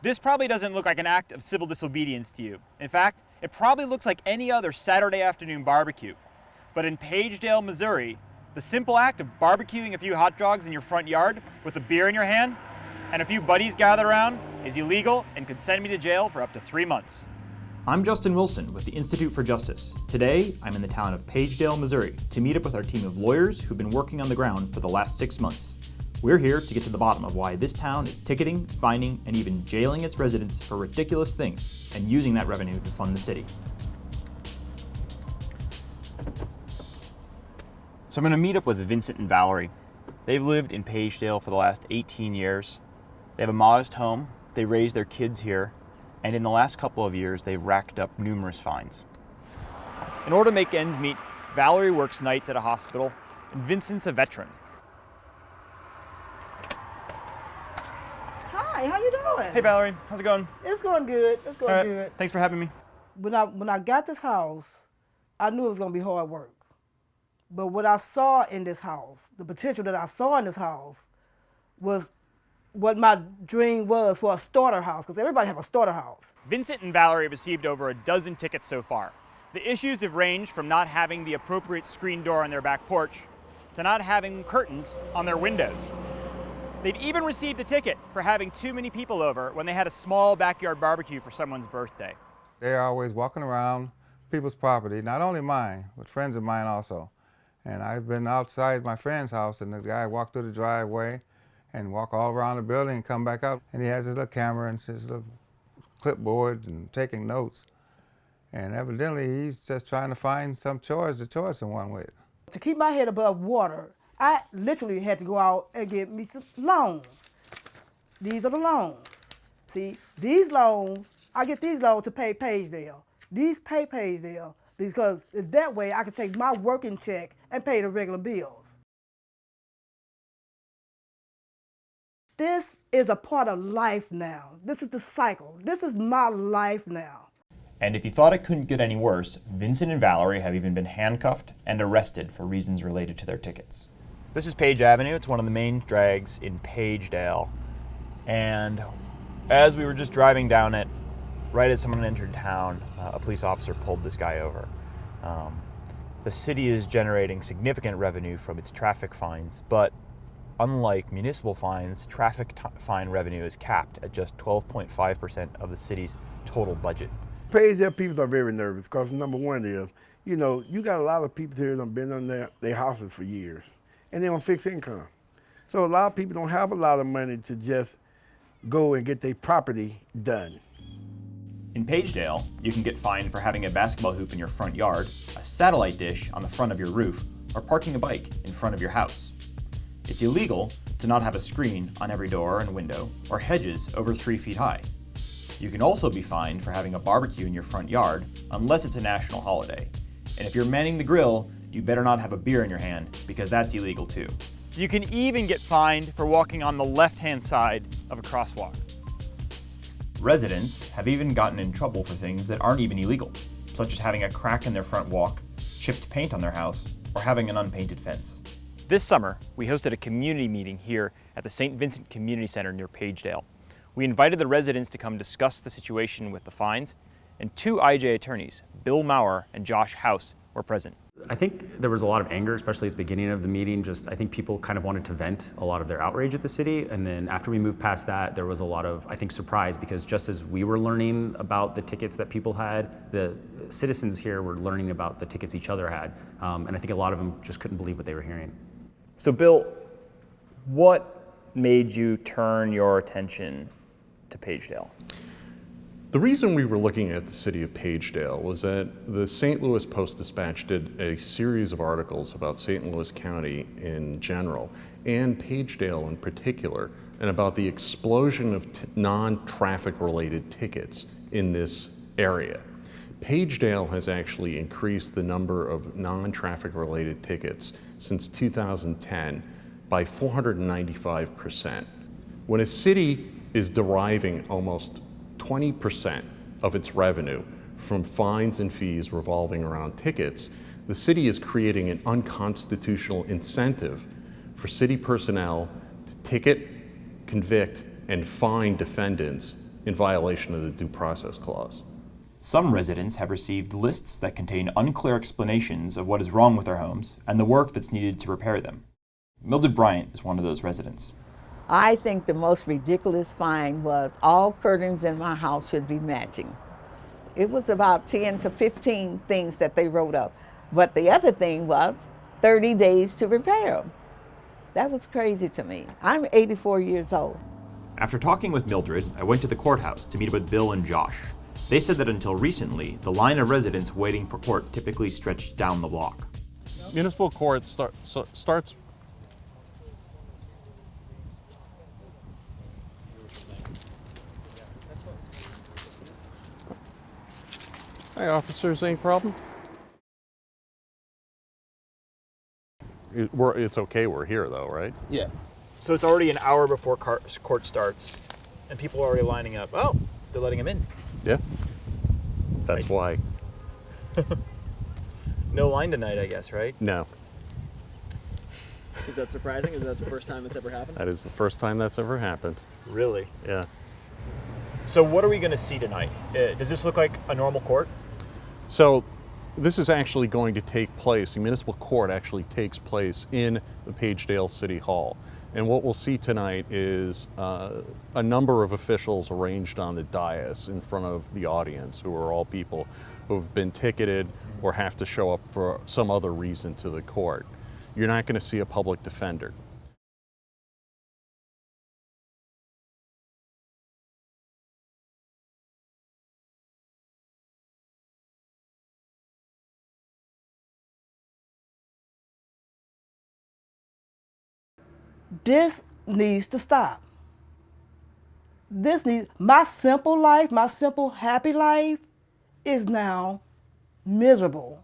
This probably doesn't look like an act of civil disobedience to you. In fact, it probably looks like any other Saturday afternoon barbecue. But in Pagedale, Missouri, the simple act of barbecuing a few hot dogs in your front yard with a beer in your hand and a few buddies gathered around is illegal and could send me to jail for up to 3 months. I'm Justin Wilson with the Institute for Justice. Today, I'm in the town of Pagedale, Missouri, to meet up with our team of lawyers who've been working on the ground for the last 6 months. We're here to get to the bottom of why this town is ticketing, fining, and even jailing its residents for ridiculous things and using that revenue to fund the city. So I'm going to meet up with Vincent and Valerie. They've lived in Pagedale for the last 18 years. They have a modest home, they raise their kids here, and in the last couple of years, they've racked up numerous fines. In order to make ends meet, Valerie works nights at a hospital, and Vincent's a veteran. Hi, how you doing? Hey Valerie, how's it going? It's going good. It's going good. Thanks for having me. When I got this house, I knew it was going to be hard work. But what I saw in this house, the potential that I saw in this house, was what my dream was for a starter house, because everybody have a starter house. Vincent and Valerie have received over a dozen tickets so far. The issues have ranged from not having the appropriate screen door on their back porch to not having curtains on their windows. They've even received a ticket for having too many people over when they had a small backyard barbecue for someone's birthday. They're always walking around people's property, not only mine, but friends of mine also. And I've been outside my friend's house, and the guy walked through the driveway and walk all around the building and come back out. And he has his little camera and his little clipboard and taking notes. And evidently, he's just trying to find some chores to charge someone with. To keep my head above water, I literally had to go out and get me some loans. These are the loans. See, these loans, I get these loans to pay Pagedale. These pay Pagedale because that way I can take my working check and pay the regular bills. This is a part of life now. This is the cycle. This is my life now. And if you thought it couldn't get any worse, Vincent and Valerie have even been handcuffed and arrested for reasons related to their tickets. This is Page Avenue. It's one of the main drags in Pagedale. And as we were just driving down it, right as someone entered town, a police officer pulled this guy over. The city is generating significant revenue from its traffic fines, but unlike municipal fines, traffic fine revenue is capped at just 12.5% of the city's total budget. Pagedale people are very nervous because number one is, you got a lot of people here that have been on their houses for years, and they're on fixed income. So a lot of people don't have a lot of money to just go and get their property done. In Pagedale, you can get fined for having a basketball hoop in your front yard, a satellite dish on the front of your roof, or parking a bike in front of your house. It's illegal to not have a screen on every door and window, or hedges over 3 feet high. You can also be fined for having a barbecue in your front yard, unless it's a national holiday. And if you're manning the grill, you better not have a beer in your hand, because that's illegal too. You can even get fined for walking on the left-hand side of a crosswalk. Residents have even gotten in trouble for things that aren't even illegal, such as having a crack in their front walk, chipped paint on their house, or having an unpainted fence. This summer, we hosted a community meeting here at the St. Vincent Community Center near Pagedale. We invited the residents to come discuss the situation with the fines, and 2 IJ attorneys, Bill Maurer and Josh House, were present. I think there was a lot of anger, especially at the beginning of the meeting. I think people kind of wanted to vent a lot of their outrage at the city. And then after we moved past that, there was a lot of, I think, surprise, because just as we were learning about the tickets that people had, the citizens here were learning about the tickets each other had. And I think a lot of them just couldn't believe what they were hearing. So Bill, what made you turn your attention to Pagedale? The reason we were looking at the city of Pagedale was that the St. Louis Post-Dispatch did a series of articles about St. Louis County in general, and Pagedale in particular, and about the explosion of non-traffic related tickets in this area. Pagedale has actually increased the number of non-traffic related tickets since 2010 by 495%. When a city is deriving almost 20% of its revenue from fines and fees revolving around tickets, the city is creating an unconstitutional incentive for city personnel to ticket, convict, and fine defendants in violation of the Due Process Clause. Some residents have received lists that contain unclear explanations of what is wrong with their homes and the work that's needed to repair them. Mildred Bryant is one of those residents. I think the most ridiculous fine was all curtains in my house should be matching. It was about 10 to 15 things that they wrote up. But the other thing was 30 days to repair them. That was crazy to me. I'm 84 years old. After talking with Mildred, I went to the courthouse to meet with Bill and Josh. They said that until recently, the line of residents waiting for court typically stretched down the block. Municipal court starts. Hi, officers. Any problems? It's okay. We're here, though, right? Yes. So it's already an hour before court starts, and people are already lining up. Oh, they're letting them in. Yeah. That's why. No line tonight, I guess, right? No. Is that surprising? Is that the first time it's ever happened? That is the first time that's ever happened. Really? Yeah. So what are we going to see tonight? Does this look like a normal court? So this is actually going to take place, the municipal court actually takes place in the Pagedale City Hall. And what we'll see tonight is a number of officials arranged on the dais in front of the audience, who are all people who have been ticketed or have to show up for some other reason to the court. You're not going to see a public defender. This needs to stop. My simple life, my simple happy life is now miserable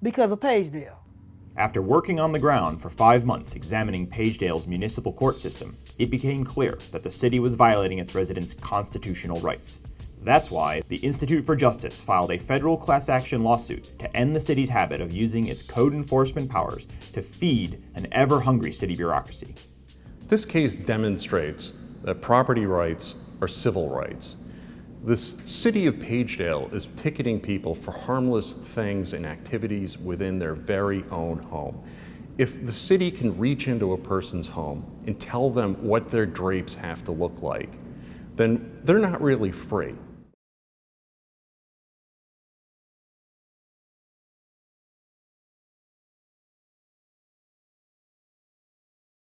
because of Pagedale. After working on the ground for 5 months examining Pagedale's municipal court system, it became clear that the city was violating its residents' constitutional rights. That's why the Institute for Justice filed a federal class action lawsuit to end the city's habit of using its code enforcement powers to feed an ever-hungry city bureaucracy. This case demonstrates that property rights are civil rights. The city of Pagedale is ticketing people for harmless things and activities within their very own home. If the city can reach into a person's home and tell them what their drapes have to look like, then they're not really free.